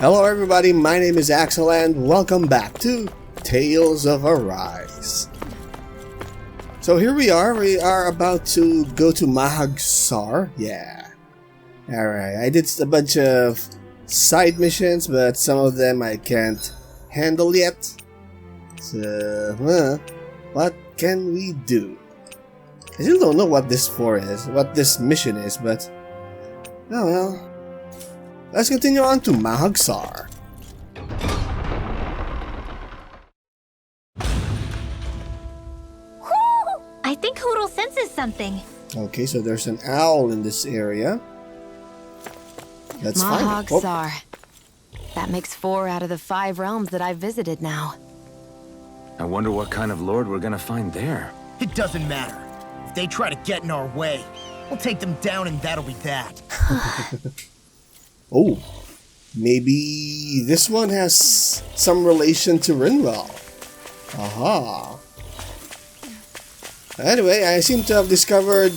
Hello everybody, my name is Axel and welcome back to Tales of Arise. So here we are about to go to Mahagsar, yeah. Alright, I did a bunch of side missions, but some of them I can't handle yet. So, what can we do? I still don't know what this mission is, but oh well. Let's continue on to Mahagsar. Whew! I think Hoodle senses something. Okay, so there's an owl in this area. Let's find it. Mahagsar. That makes 4 out of the 5 realms that I've visited now. I wonder what kind of lord we're gonna find there. It doesn't matter. If they try to get in our way, we'll take them down and that'll be that. Oh, maybe this one has some relation to Rinwell. Aha. Anyway, I seem to have discovered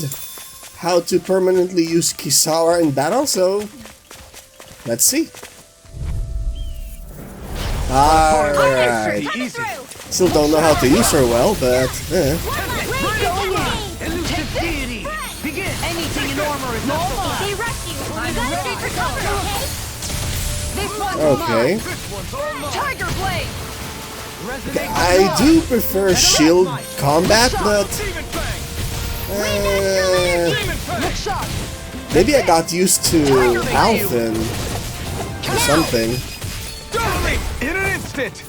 how to permanently use Kisara in battle, so let's see. Alright. Still don't know how to use her well, but Anything in armor is not They rush you. You gotta stay for cover, okay? This one's okay. Tiger Blade! I do prefer shield combat, but maybe I got used to Alphen or something. In an instant!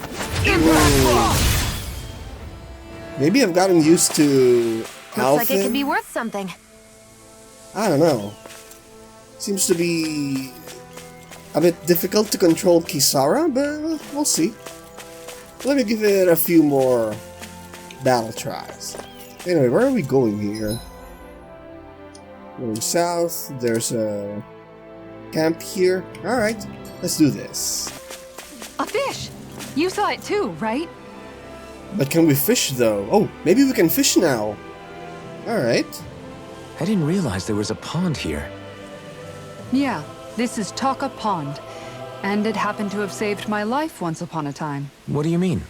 Maybe I've gotten used to Looks like it could Alphen. be worth something. I don't know. Seems to be a bit difficult to control Kisara, but we'll see. Let me give it a few more battle tries. Anyway, where are we going here? Going south. There's a camp here. Alright, let's do this. A fish! You saw it too, right? But can we fish though? Oh, maybe we can fish now. Alright. I didn't realize there was a pond here. Yeah, this is Taka Pond. And it happened to have saved my life once upon a time. What do you mean?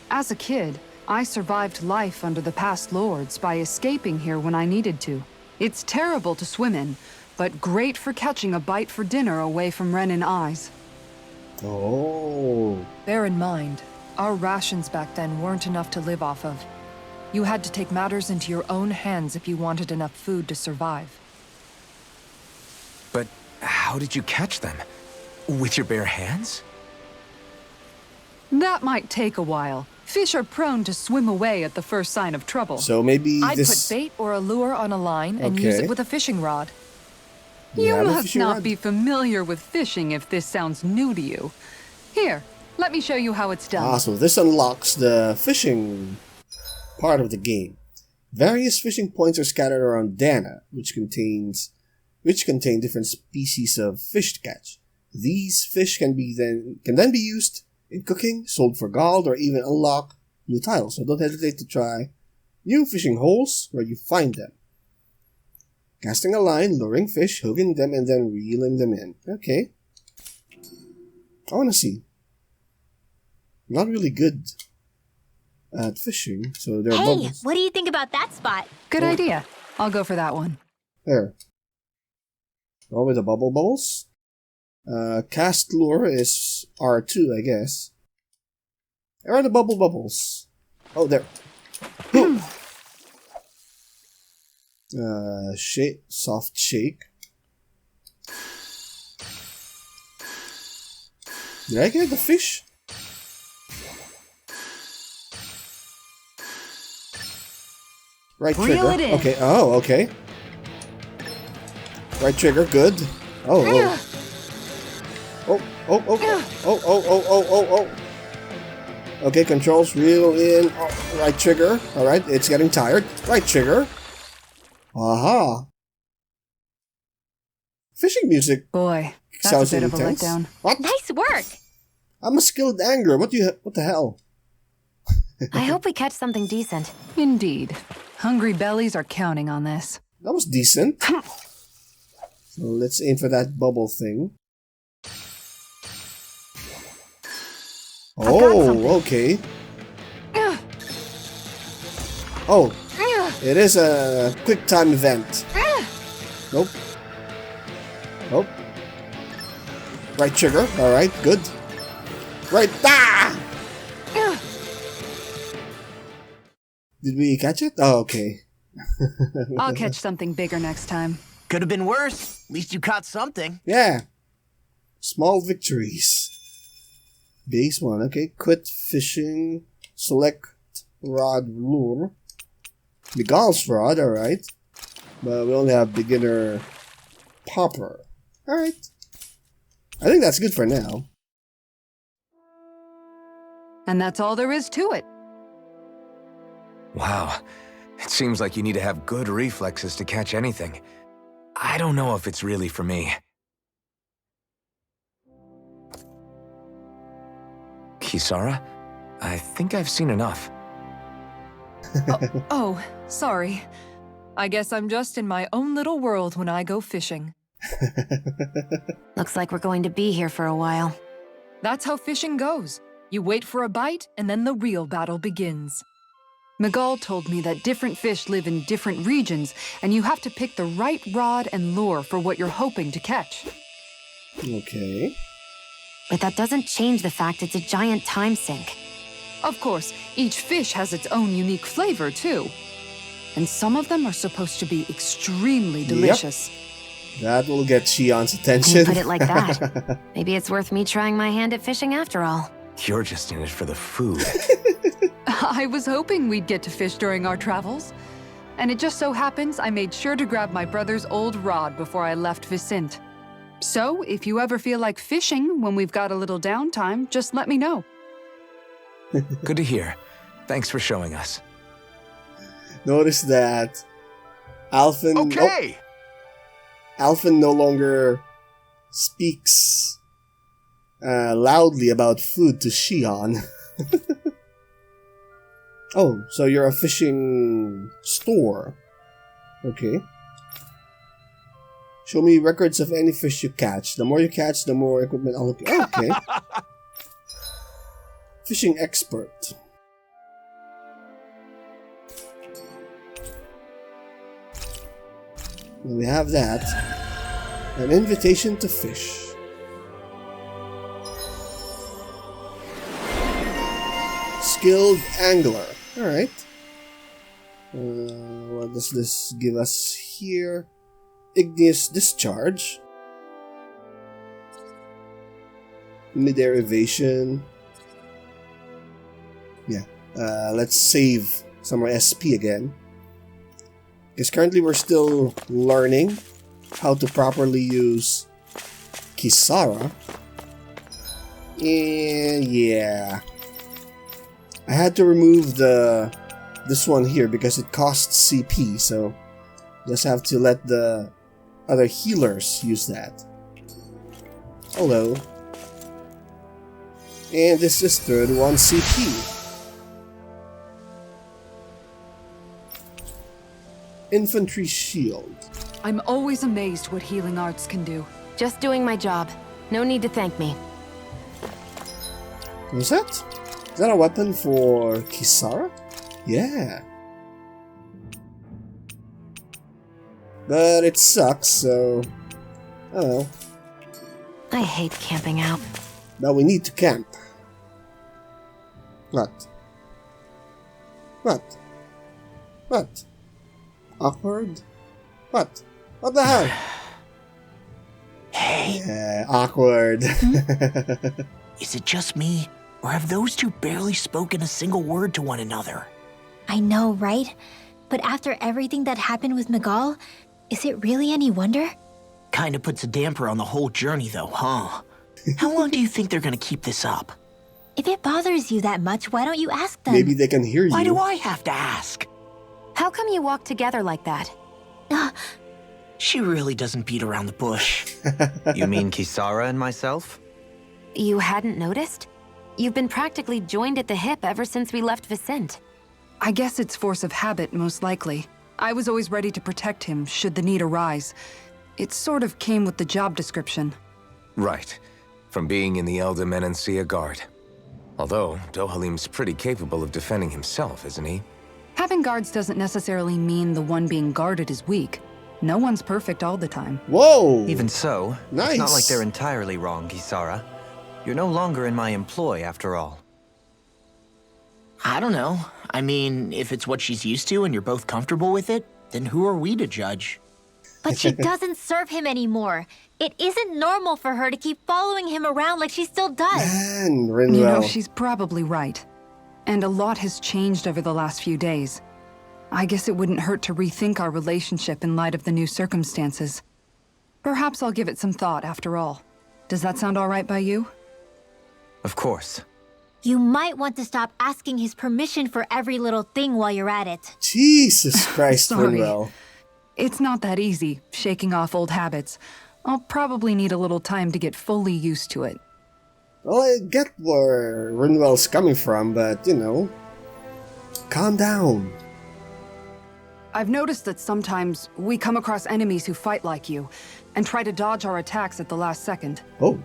As a kid, I survived life under the past lords by escaping here when I needed to. It's terrible to swim in, but great for catching a bite for dinner away from Renin eyes. Oh. Bear in mind, our rations back then weren't enough to live off of. You had to take matters into your own hands if you wanted enough food to survive. But how did you catch them? With your bare hands? That might take a while. Fish are prone to swim away at the first sign of trouble. So maybe I'd this... put bait or a lure on a line and use Okay. it with a fishing rod. Do you You have a must fishing not rod? be familiar with fishing if this sounds new to you. Here, let me show you how it's done. Ah, so this unlocks the fishing part of the game. Various fishing points are scattered around Dana, which contain different species of fish to catch. These fish can then be used in cooking, sold for gold, or even unlock new titles. So don't hesitate to try new fishing holes where you find them. Casting a line, luring fish, hooking them, and then reeling them in. Okay. I want to see. I'm not really good at fishing, so there are Hey, bubbles. what do you think about that spot? Good idea. I'll go for that one. There. Oh, with the bubbles. Cast lure is R2, I guess. Where are the bubbles? Oh, there. Shake, soft shake. Did I get the fish? Right Reel trigger. it in. Okay. Oh, okay. Right trigger. Good. Oh. Oh. Oh. Okay, controls. Reel in. Oh, right trigger. All right. It's getting tired. Right trigger. Aha. Fishing music. Boy, that's Sounds a bit of a intense. letdown. What? Nice work. I'm a skilled angler. What the hell? I hope we catch something decent. Indeed. Hungry bellies are counting on this. That was decent. So let's aim for that bubble thing. got something. okay. Oh, it is a quick time event. Nope. Nope. Right trigger. Alright, good. Right. Ah! Did we catch it? Oh, okay. I'll catch something bigger next time. Could have been worse. At least you caught something. Yeah. Small victories. Base 1. Okay. Quit fishing. Select rod lure. Miguel's rod. Alright. But we only have beginner popper. Alright. I think that's good for now. And that's all there is to it. Wow. It seems like you need to have good reflexes to catch anything. I don't know if it's really for me. Kisara? I think I've seen enough. Oh, sorry. I guess I'm just in my own little world when I go fishing. Looks like we're going to be here for a while. That's how fishing goes. You wait for a bite, and then the real battle begins. Miguel told me that different fish live in different regions, and you have to pick the right rod and lure for what you're hoping to catch. Okay. But that doesn't change the fact it's a giant time sink. Of course, each fish has its own unique flavor, too. And some of them are supposed to be extremely delicious. That will get Shion's When attention. you put it like that, maybe it's worth me trying my hand at fishing after all. You're just in it for the food. I was hoping we'd get to fish during our travels. And it just so happens I made sure to grab my brother's old rod before I left Vicente. So, if you ever feel like fishing when we've got a little downtime, just let me know. Good to hear. Thanks for showing us. Notice that Alphen... Okay! Alphen no longer speaks loudly about food to Shion. Oh, so you're a fishing store. Okay. Show me records of any fish you catch. The more you catch, the more equipment I'll look. Oh, okay. Fishing expert. We have that. An invitation to fish. Skilled angler. Alright. What does this give us here? Igneous discharge. Mid-air evasion. Yeah. Let's save some more SP again. Because currently we're still learning how to properly use Kisara. And yeah. I had to remove this one here because it costs CP, so just have to let the other healers use that. Hello. And this is 31 CP. Infantry shield. I'm always amazed what healing arts can do. Just doing my job. No need to thank me. Was that? Is that a weapon for Kisara? Yeah. But it sucks, so... I don't know. I hate camping out. Now we need to camp. What? What? What? Awkward? What? What the hell? Hey, Yeah, awkward. is it just me? Or have those two barely spoken a single word to one another? I know, right? But after everything that happened with Miguel, is it really any wonder? Kinda puts a damper on the whole journey though, huh? How long do you think they're gonna keep this up? If it bothers you that much, why don't you ask them? Maybe they can hear you. Why do I have to ask? How come you walk together like that? She really doesn't beat around the bush. You mean Kisara and myself? You hadn't noticed? You've been practically joined at the hip ever since we left Vicente. I guess it's force of habit, most likely. I was always ready to protect him, should the need arise. It sort of came with the job description. Right. From being in the Elder Menancia Guard. Although, Dohalim's pretty capable of defending himself, isn't he? Having guards doesn't necessarily mean the one being guarded is weak. No one's perfect all the time. Whoa! Even so, Nice. it's not like they're entirely wrong, Kisara. You're no longer in my employ, after all. I don't know. I mean, if it's what she's used to and you're both comfortable with it, then who are we to judge? But she doesn't serve him anymore. It isn't normal for her to keep following him around like she still does. Man, You Rinwell. know, she's probably right. And a lot has changed over the last few days. I guess it wouldn't hurt to rethink our relationship in light of the new circumstances. Perhaps I'll give it some thought after all. Does that sound all right by you? Of course. You might want to stop asking his permission for every little thing while you're at it. Jesus Christ, Sorry. Rinwell. It's not that easy, shaking off old habits. I'll probably need a little time to get fully used to it. Well, I get where Rinwell's coming from, but, you know, calm down. I've noticed that sometimes we come across enemies who fight like you, and try to dodge our attacks at the last second. Oh,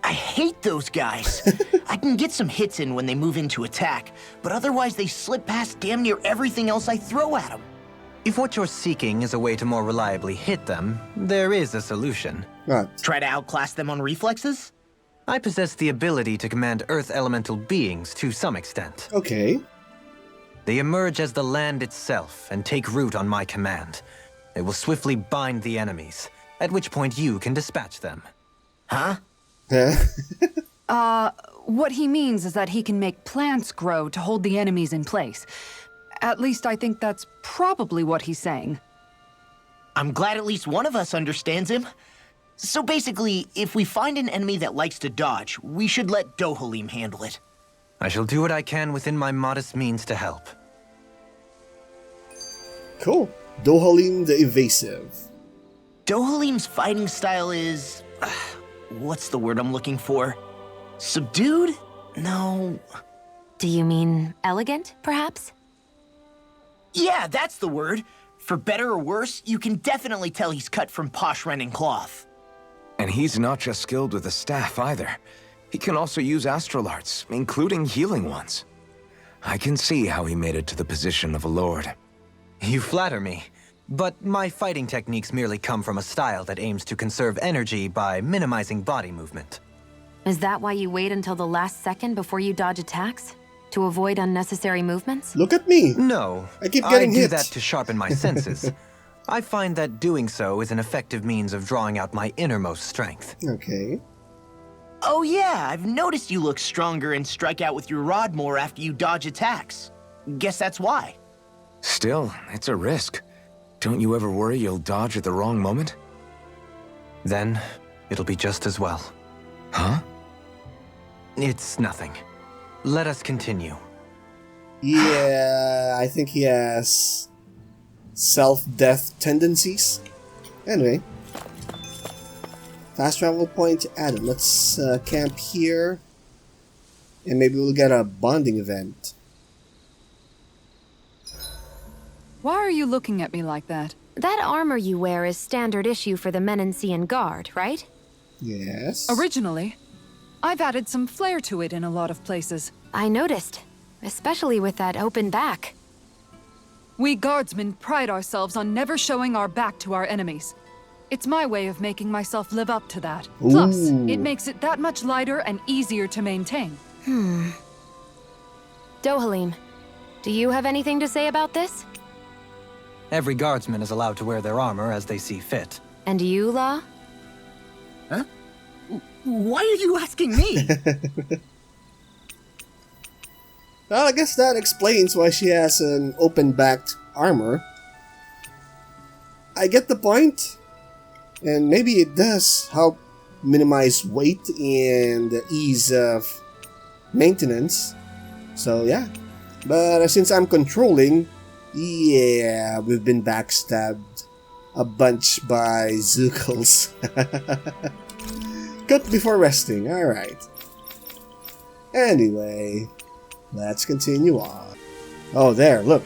I hate those guys. I can get some hits in when they move into attack, but otherwise they slip past damn near everything else I throw at them. If what you're seeking is a way to more reliably hit them, there is a solution. what? Try to outclass them on reflexes? I possess the ability to command Earth elemental beings to some extent. Okay. They emerge as the land itself and take root on my command. They will swiftly bind the enemies, at which point you can dispatch them. Huh? What he means is that he can make plants grow to hold the enemies in place. At least I think that's probably what he's saying. I'm glad at least one of us understands him. So basically, if we find an enemy that likes to dodge, we should let Dohalim handle it. I shall do what I can within my modest means to help. Cool. Dohalim the Evasive. Dohalim's fighting style is... what's the word I'm looking for? Subdued? No... Do you mean elegant, perhaps? Yeah, that's the word. For better or worse, you can definitely tell he's cut from posh rending cloth. And he's not just skilled with the staff either. He can also use astral arts, including healing ones. I can see how he made it to the position of a lord. You flatter me, but my fighting techniques merely come from a style that aims to conserve energy by minimizing body movement. Is that why you wait until the last second before you dodge attacks? To avoid unnecessary movements? Look at me. No, I keep getting do hit. that to sharpen my senses. I find that doing so is an effective means of drawing out my innermost strength. Okay. Oh yeah, I've noticed you look stronger and strike out with your rod more after you dodge attacks. Guess that's why. Still, it's a risk. Don't you ever worry you'll dodge at the wrong moment? Then, it'll be just as well. Huh? It's nothing. Let us continue. Yeah, I think he has self-death tendencies. Anyway. Fast travel point added. Let's camp here. And maybe we'll get a bonding event. Why are you looking at me like that? That armor you wear is standard issue for the Menancian Guard, right? Yes. Originally, I've added some flair to it in a lot of places. I noticed, especially with that open back. We guardsmen pride ourselves on never showing our back to our enemies. It's my way of making myself live up to that. Plus, Ooh. it makes it that much lighter and easier to maintain. Dohalim, do you have anything to say about this? Every guardsman is allowed to wear their armor as they see fit. And you, Law? Huh? Why are you asking me? Well, I guess that explains why she has an open-backed armor. I get the point. And maybe it does help minimize weight and the ease of maintenance. So yeah. But since I'm controlling, yeah, we've been backstabbed a bunch by Zookles. Cut before resting, alright. Anyway, let's continue on. Oh, there, look.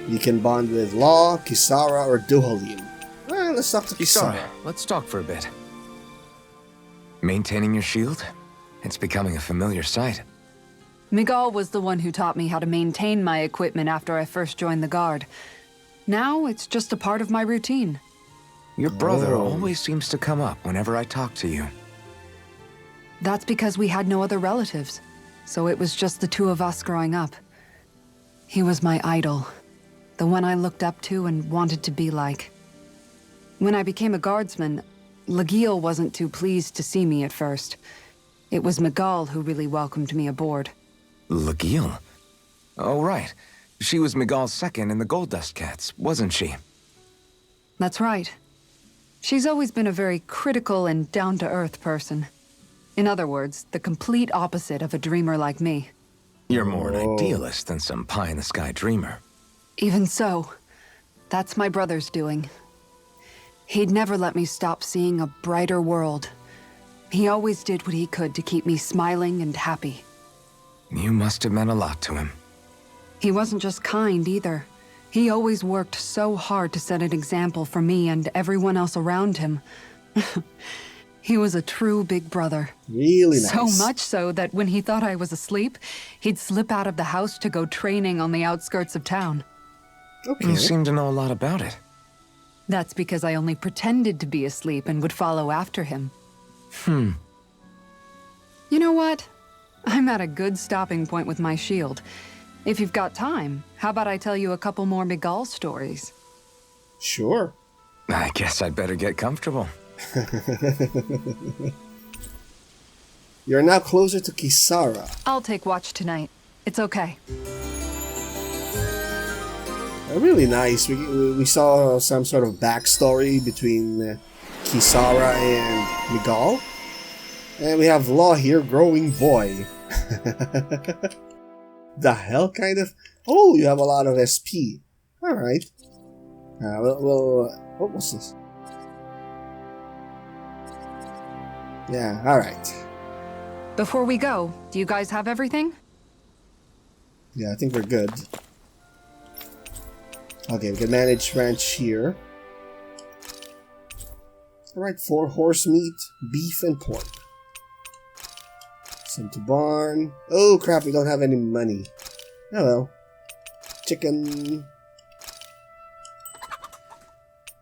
You can bond with Law, Kisara, or Dohalim. Well, let's talk to Kisara. Kisara, let's talk for a bit. Maintaining your shield? It's becoming a familiar sight. Miguel was the one who taught me how to maintain my equipment after I first joined the Guard. Now, it's just a part of my routine. Your brother always seems to come up whenever I talk to you. That's because we had no other relatives, so it was just the two of us growing up. He was my idol, the one I looked up to and wanted to be like. When I became a guardsman, Lagiel wasn't too pleased to see me at first. It was Miguel who really welcomed me aboard. Lagiel? Oh, right. She was Miguel's second in the Gold Dust Cats, wasn't she? That's right. She's always been a very critical and down-to-earth person. In other words, the complete opposite of a dreamer like me. You're more an idealist than some pie-in-the-sky dreamer. Even so, that's my brother's doing. He'd never let me stop seeing a brighter world. He always did what he could to keep me smiling and happy. You must have meant a lot to him. He wasn't just kind either. He always worked so hard to set an example for me and everyone else around him. He was a true big brother. Really nice. So much so that when he thought I was asleep, he'd slip out of the house to go training on the outskirts of town. Okay. You seem to know a lot about it. That's because I only pretended to be asleep and would follow after him. You know what? I'm at a good stopping point with my shield. If you've got time, how about I tell you a couple more Miguel stories? Sure. I guess I'd better get comfortable. You're now closer to Kisara. I'll take watch tonight. It's okay. Really nice. We saw some sort of backstory between Kisara and Miguel. And we have Law here, growing boy. The hell, kind of? Oh, you have a lot of SP. Alright. What was this? Yeah, alright. Before we go, do you guys have everything? Yeah, I think we're good. Okay, we can manage ranch here. Alright, 4 horse meat, beef, and pork. Send to barn. Oh crap, we don't have any money. Oh well. Chicken.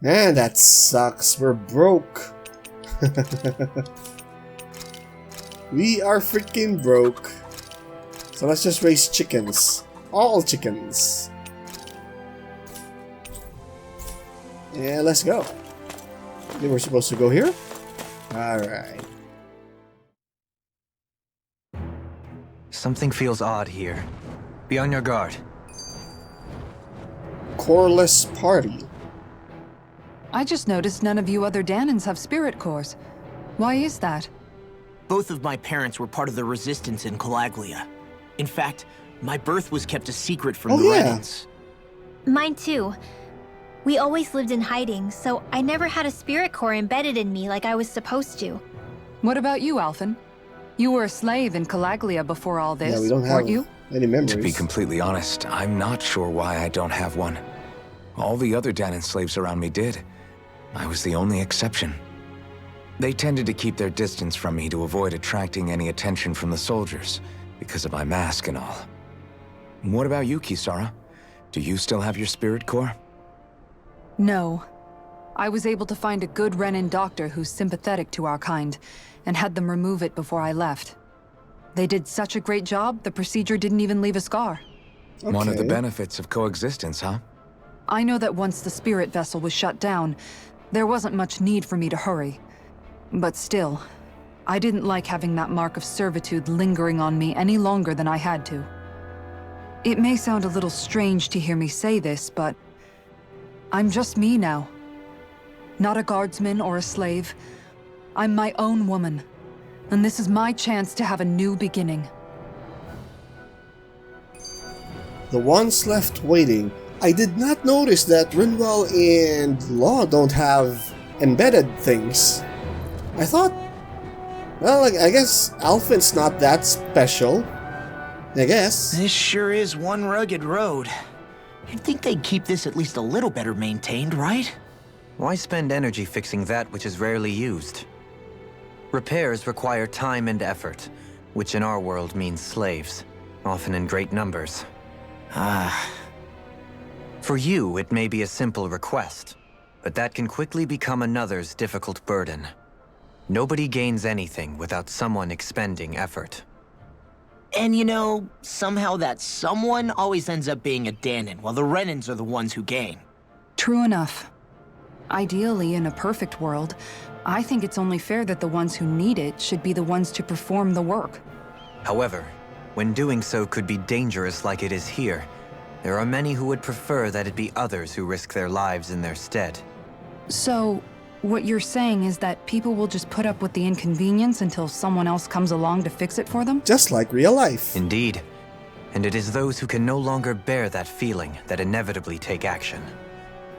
Man, that sucks. We're broke. We are freaking broke. So let's just raise chickens. All chickens. And let's go. I think we're supposed to go here. Alright. Something feels odd here. Be on your guard. Coreless party. I just noticed none of you other Danans have spirit cores. Why is that? Both of my parents were part of the resistance in Calaglia. In fact, my birth was kept a secret from the Renans. Mine too. We always lived in hiding, so I never had a spirit core embedded in me like I was supposed to. What about you, Alphen? You were a slave in Calaglia before all this, Yeah, we don't have weren't you? any memories. To be completely honest, I'm not sure why I don't have one. All the other Danan slaves around me did. I was the only exception. They tended to keep their distance from me to avoid attracting any attention from the soldiers, because of my mask and all. What about you, Kisara? Do you still have your spirit core? No. I was able to find a good Renan doctor who's sympathetic to our kind, and had them remove it before I left. They did such a great job, the procedure didn't even leave a scar. Okay. One of the benefits of coexistence, huh? I know that once the spirit vessel was shut down, there wasn't much need for me to hurry. But still, I didn't like having that mark of servitude lingering on me any longer than I had to. It may sound a little strange to hear me say this, but I'm just me now. Not a guardsman or a slave. I'm my own woman, and this is my chance to have a new beginning. The ones left waiting. I did not notice that Rinwell and Law don't have embedded things. I thought, well, I guess Alphen's not that special. I guess. This sure is one rugged road. You'd think they'd keep this at least a little better maintained, right? Why spend energy fixing that which is rarely used? Repairs require time and effort, which in our world means slaves. often in great numbers. Ah. For you, it may be a simple request, but that can quickly become another's difficult burden. Nobody gains anything without someone expending effort. And you know, somehow that someone always ends up being a Danon, while the Renans are the ones who gain. True enough. Ideally, in a perfect world, I think it's only fair that the ones who need it should be the ones to perform the work. However, when doing so could be dangerous like it is here, there are many who would prefer that it be others who risk their lives in their stead. So, what you're saying is that people will just put up with the inconvenience until someone else comes along to fix it for them? Just like real life. Indeed. And it is those who can no longer bear that feeling that inevitably take action.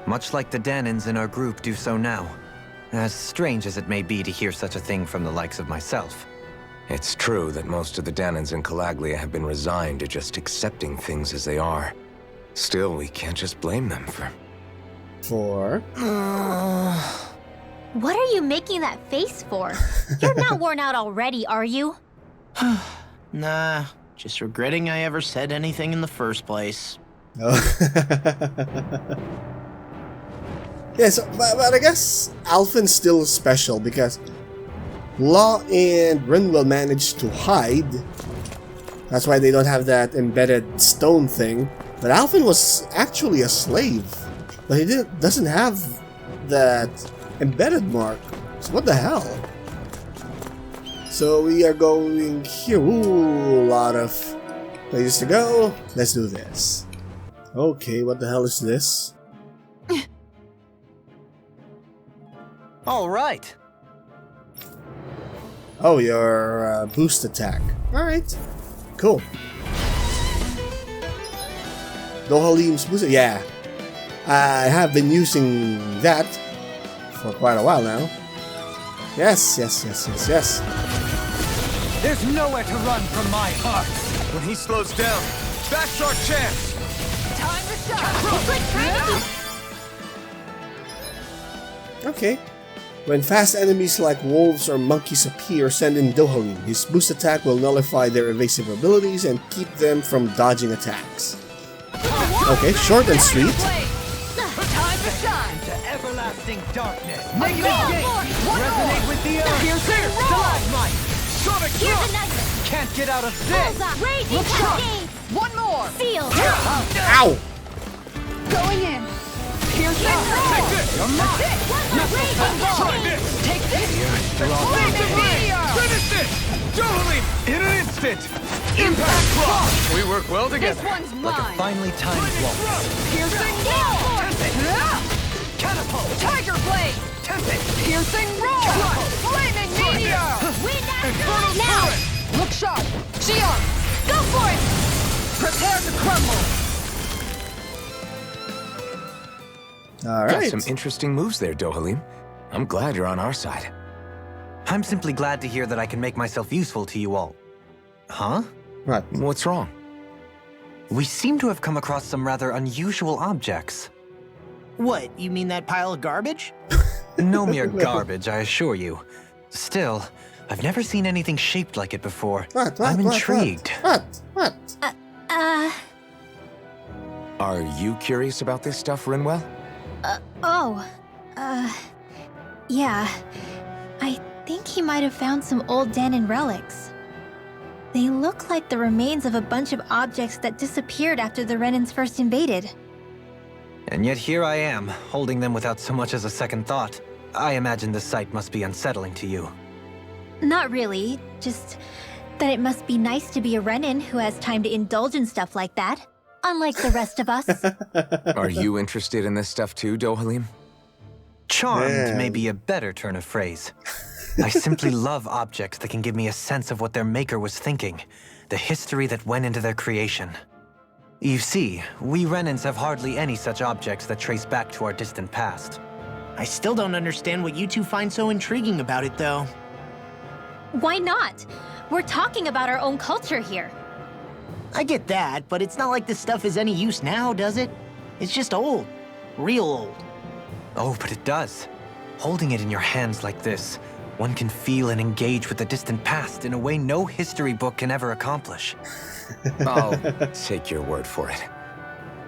Much like the Danons in our group do so now. As strange as it may be to hear such a thing from the likes of myself. It's true that most of the Danons in Calaglia have been resigned to just accepting things as they are. Still, we can't just blame them for... For? What are you making that face for? You're not worn out already, are you? Nah, just regretting I ever said anything in the first place. Oh. Yes, but I guess Alphen's still special because Law and Rinwell managed to hide. That's why they don't have that embedded stone thing. But Alphen was actually a slave. But he doesn't have that embedded mark. So what the hell? So we are going here. Ooh, a lot of places to go. Let's do this. Okay, what the hell is this? All right. Oh, your boost attack. Alright. Cool. Dohalim's boost. Yeah. I have been using that for quite a while now. Yes. There's nowhere to run from my heart. When he slows down, that's our chance. Time to shine! Okay. When fast enemies like wolves or monkeys appear, send in Dohalim. His boost attack will nullify their evasive abilities and keep them from dodging attacks. Okay, short and sweet. Time to shine! To everlasting darkness. Make the gate! Resonate with the earth. Piercing Stalagmite. Sonic Here's thrust. another! Can't get out of this. Bullseye! Raging Look sharp. cascade! One more! Seal! Ow! Going in! Piercing Take this. You're mine. Try this. Take this! Flaming meteor! Finish this. Dohalim in an instant. Impact block. We work well This together. one's Like a mine! finely timed waltz. Piercing roar! Catapult. Tiger blade! Piercing roar! Flaming meteor! Wind Infernal after now! turret. Look sharp! Shion! Go for it! Prepare to crumble! All Got right. some interesting moves there, Dohalim. I'm glad you're on our side. I'm simply glad to hear that I can make myself useful to you all. Huh? Right. What's wrong? We seem to have come across some rather unusual objects. What, you mean that pile of garbage? No mere garbage, I assure you. Still, I've never seen anything shaped like it before. I'm intrigued. What? Are you curious about this stuff, Rinwell? Yeah. I think he might have found some old Danon relics. They look like the remains of a bunch of objects that disappeared after the Renans first invaded. And yet here I am, holding them without so much as a second thought. I imagine the sight must be unsettling to you. Not really, just that it must be nice to be a Renan who has time to indulge in stuff like that, unlike the rest of us. Are you interested in this stuff too, Dohalim? Charmed Man. may be a better turn of phrase. I simply love objects that can give me a sense of what their maker was thinking, the history that went into their creation. You see, we Renans have hardly any such objects that trace back to our distant past. I still don't understand what you two find so intriguing about it, though. Why not? We're talking about our own culture here. I get that, but it's not like this stuff is any use now, does it? It's just old. Real old. Oh, but it does. Holding it in your hands like this, One can feel and engage with the distant past in a way no history book can ever accomplish. I'll take your word for it.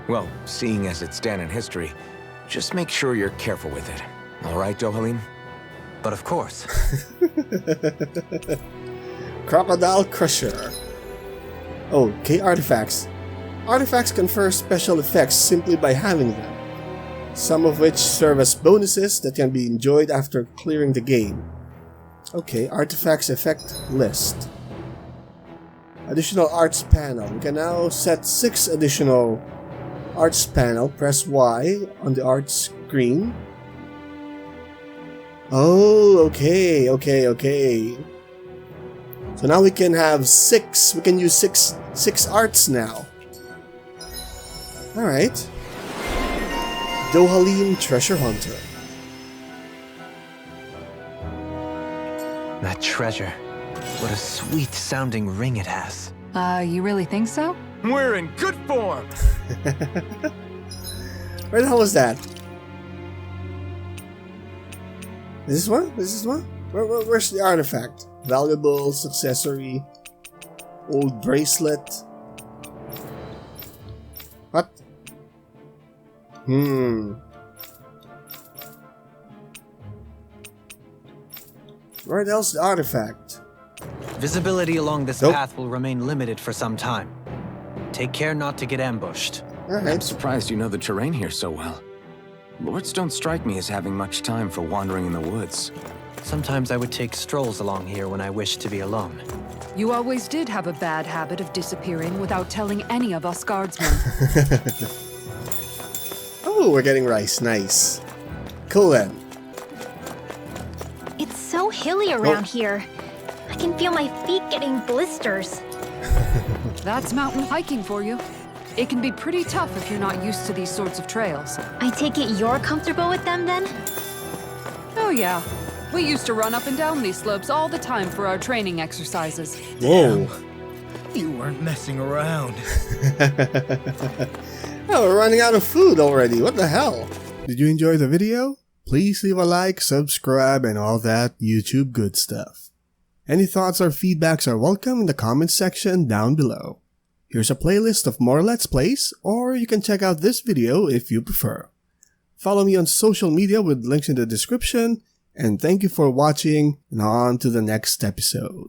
Well, seeing as it's Dan in history, just make sure you're careful with it. All right, Dohalim? But of course. Crocodile Crusher. Okay, artifacts. Artifacts confer special effects simply by having them, some of which serve as bonuses that can be enjoyed after clearing the game. Okay, artifacts effect list. Additional arts panel. We can now set 6 additional arts panel. Press Y on the arts screen. Oh, okay. So now we can have 6. We can use six arts now. Alright. Dohalim Treasure Hunter. That treasure. What a sweet sounding ring it has. You really think so? We're in good form! Where the hell was that? Is this one? Where's the artifact? Valuables, accessory, old bracelet. What? Where the hell's the artifact? Visibility along this Nope. path will remain limited for some time. Take care not to get ambushed. I'm Alright. surprised you know the terrain here so well. Lords don't strike me as having much time for wandering in the woods. Sometimes I would take strolls along here when I wished to be alone. You always did have a bad habit of disappearing without telling any of us guardsmen. Oh, we're getting rice. Nice. Cool then. It's so hilly around here. I can feel my feet getting blisters. That's mountain hiking for you. It can be pretty tough if you're not used to these sorts of trails. I take it you're comfortable with them then? Oh yeah. We used to run up and down these slopes all the time for our training exercises. Whoa. You weren't messing around. Oh, we're running out of food already. What the hell? Did you enjoy the video? Please leave a like, subscribe, and all that YouTube good stuff. Any thoughts or feedbacks are welcome in the comments section down below. Here's a playlist of more Let's Plays, or you can check out this video if you prefer. Follow me on social media with links in the description, and thank you for watching, and on to the next episode.